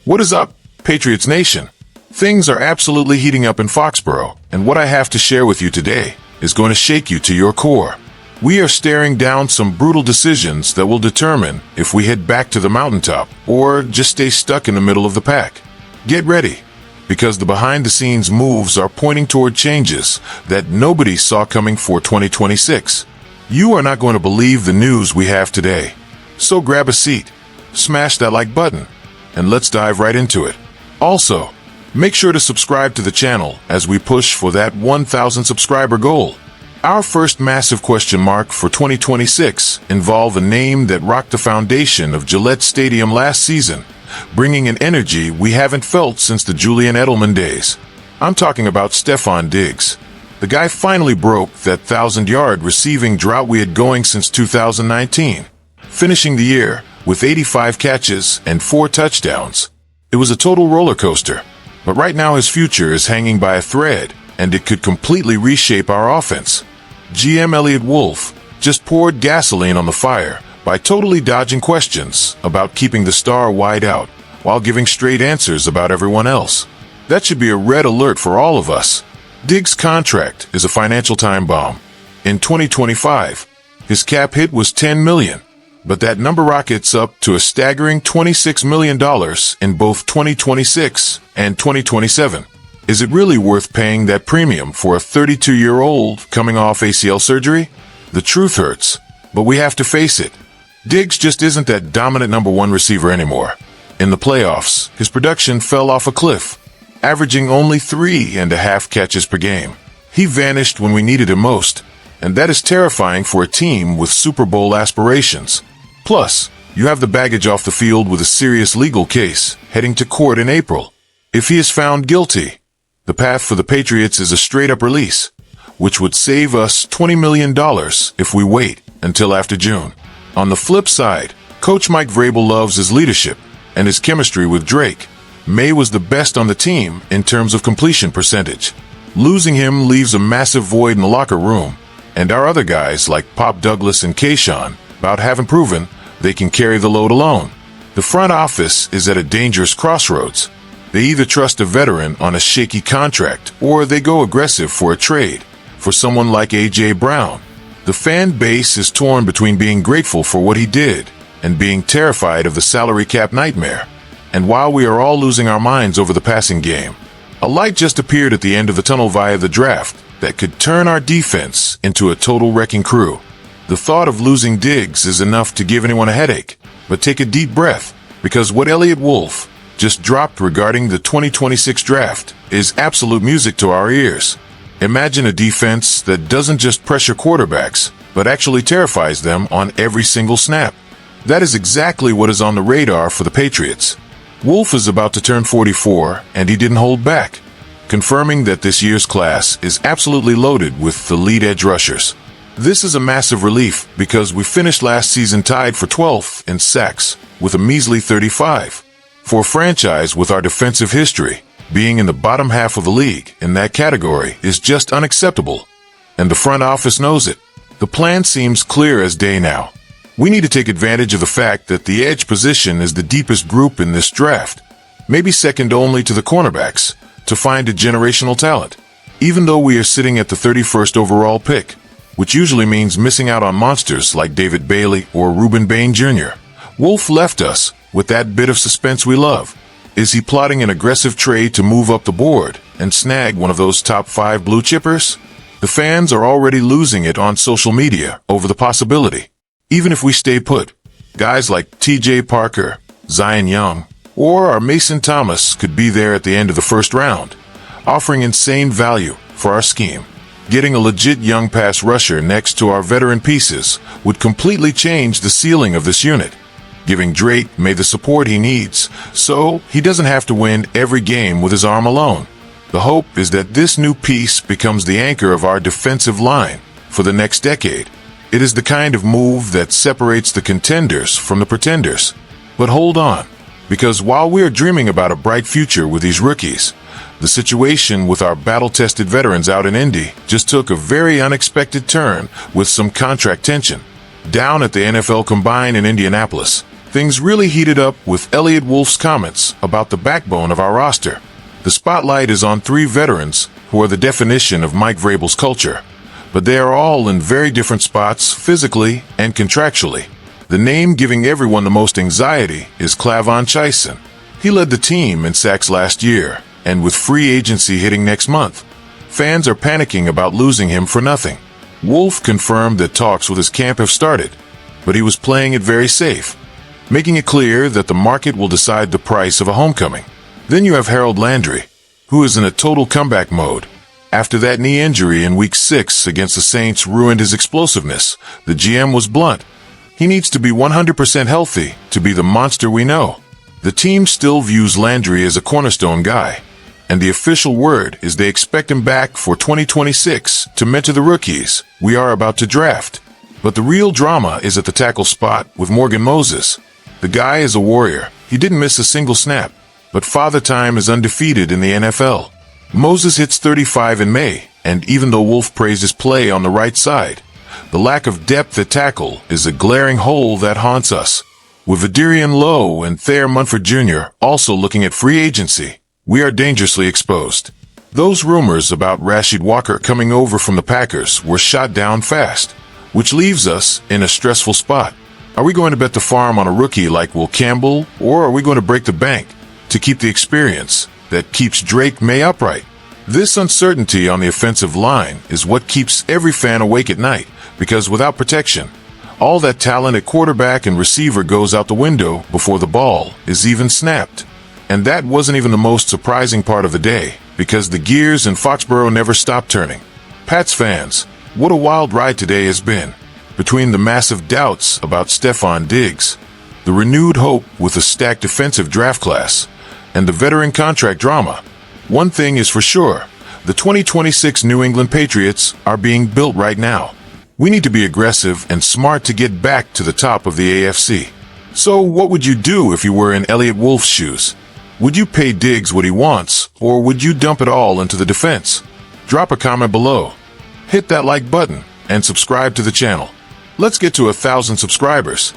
What is up, Patriots Nation? Things are absolutely heating up in Foxborough, and what I have to share with you today is going to shake you to your core. We are staring down some brutal decisions that will determine if we head back to the mountaintop or just stay stuck in the middle of the pack. Get ready, because the behind-the-scenes moves are pointing toward changes that nobody saw coming for 2026. You are not going to believe the news we have today. So grab a seat, smash that like button, and let's dive right into it. Also, make sure to subscribe to the channel as we push for that 1,000 subscriber goal. Our first massive question mark for 2026 involved a name that rocked the foundation of Gillette Stadium last season, bringing an energy we haven't felt since the Julian Edelman days. I'm talking about Stefon Diggs. The guy finally broke that 1,000-yard receiving drought we had going since 2019, finishing the year with 85 catches and 4 touchdowns. It was a total roller coaster, but right now his future is hanging by a thread, and it could completely reshape our offense. GM Elliott Wolf just poured gasoline on the fire by totally dodging questions about keeping the star wide out while giving straight answers about everyone else. That should be a red alert for all of us. Diggs' contract is a financial time bomb. In 2025, his cap hit was $10 million. But that number rockets up to a staggering $26 million in both 2026 and 2027. Is it really worth paying that premium for a 32-year-old coming off ACL surgery? The truth hurts, but we have to face it. Diggs just isn't that dominant number one receiver anymore. In the playoffs, his production fell off a cliff, averaging only 3.5 catches per game. He vanished when we needed him most, and that is terrifying for a team with Super Bowl aspirations. Plus, you have the baggage off the field with a serious legal case heading to court in April. If he is found guilty, the path for the Patriots is a straight-up release, which would save us $20 million if we wait until after June. On the flip side, Coach Mike Vrabel loves his leadership and his chemistry with Drake. May was the best on the team in terms of completion percentage. Losing him leaves a massive void in the locker room, and our other guys like Pop Douglas and Kayshawn about haven't proven they can carry the load alone. The front office is at a dangerous crossroads. They either trust a veteran on a shaky contract or they go aggressive for a trade for someone like A.J. Brown. The fan base is torn between being grateful for what he did and being terrified of the salary cap nightmare. And while we are all losing our minds over the passing game, a light just appeared at the end of the tunnel via the draft that could turn our defense into a total wrecking crew. The thought of losing Diggs is enough to give anyone a headache, but take a deep breath, because what Elliott Wolf just dropped regarding the 2026 draft is absolute music to our ears. Imagine a defense that doesn't just pressure quarterbacks, but actually terrifies them on every single snap. That is exactly what is on the radar for the Patriots. Wolf is about to turn 44, and he didn't hold back, confirming that this year's class is absolutely loaded with the lead edge rushers. This is a massive relief because we finished last season tied for 12th in sacks with a measly 35. For a franchise with our defensive history, being in the bottom half of the league in that category is just unacceptable. And the front office knows it. The plan seems clear as day now. We need to take advantage of the fact that the edge position is the deepest group in this draft, maybe second only to the cornerbacks, to find a generational talent. Even though we are sitting at the 31st overall pick, which usually means missing out on monsters like David Bailey or Reuben Bain Jr., Wolf left us with that bit of suspense we love. Is he plotting an aggressive trade to move up the board and snag one of those top 5 blue chippers? The fans are already losing it on social media over the possibility. Even if we stay put, guys like T.J. Parker, Zion Young, or our Mason Thomas could be there at the end of the first round, offering insane value for our scheme. Getting a legit young pass rusher next to our veteran pieces would completely change the ceiling of this unit, giving Drake May the support he needs so he doesn't have to win every game with his arm alone. The hope is that this new piece becomes the anchor of our defensive line for the next decade. It is the kind of move that separates the contenders from the pretenders. But hold on, because while we are dreaming about a bright future with these rookies, the situation with our battle-tested veterans out in Indy just took a very unexpected turn with some contract tension. Down at the NFL Combine in Indianapolis, Things really heated up with Elliot Wolf's comments about the backbone of our roster. The spotlight is on three veterans who are the definition of Mike Vrabel's culture, but they are all in very different spots physically and contractually. The name giving everyone the most anxiety is Clavon Chaisson. He led the team in sacks last year, and with free agency hitting next month, fans are panicking about losing him for nothing. Wolf confirmed that talks with his camp have started, but he was playing it very safe, making it clear that the market will decide the price of a homecoming. Then you have Harold Landry, who is in a total comeback mode. After that knee injury in Week 6 against the Saints ruined his explosiveness, the GM was blunt. He needs to be 100% healthy to be the monster we know. The team still views Landry as a cornerstone guy, and the official word is they expect him back for 2026 to mentor the rookies we are about to draft. But the real drama is at the tackle spot with Morgan Moses. The guy is a warrior. He didn't miss a single snap, but Father Time is undefeated in the NFL. Moses hits 35 in May, and even though Wolf praised his play on the right side, the lack of depth at tackle is a glaring hole that haunts us. With Vidarian Lowe and Thayer Munford Jr. also looking at free agency, we are dangerously exposed. Those rumors about Rashid Walker coming over from the Packers were shot down fast, which leaves us in a stressful spot. Are we going to bet the farm on a rookie like Will Campbell, or are we going to break the bank to keep the experience that keeps Drake May upright? This uncertainty on the offensive line is what keeps every fan awake at night, because without protection, all that talent at quarterback and receiver goes out the window before the ball is even snapped. And that wasn't even the most surprising part of the day, because the gears in Foxborough never stopped turning. Pats fans, what a wild ride today has been. Between the massive doubts about Stefon Diggs, the renewed hope with a stacked defensive draft class, and the veteran contract drama, one thing is for sure: the 2026 New England Patriots are being built right now. We need to be aggressive and smart to get back to the top of the AFC. So what would you do if you were in Elliot Wolf's shoes? Would you pay Diggs what he wants, or would you dump it all into the defense? Drop a comment below, hit that like button, and subscribe to the channel. Let's get to 1,000 subscribers.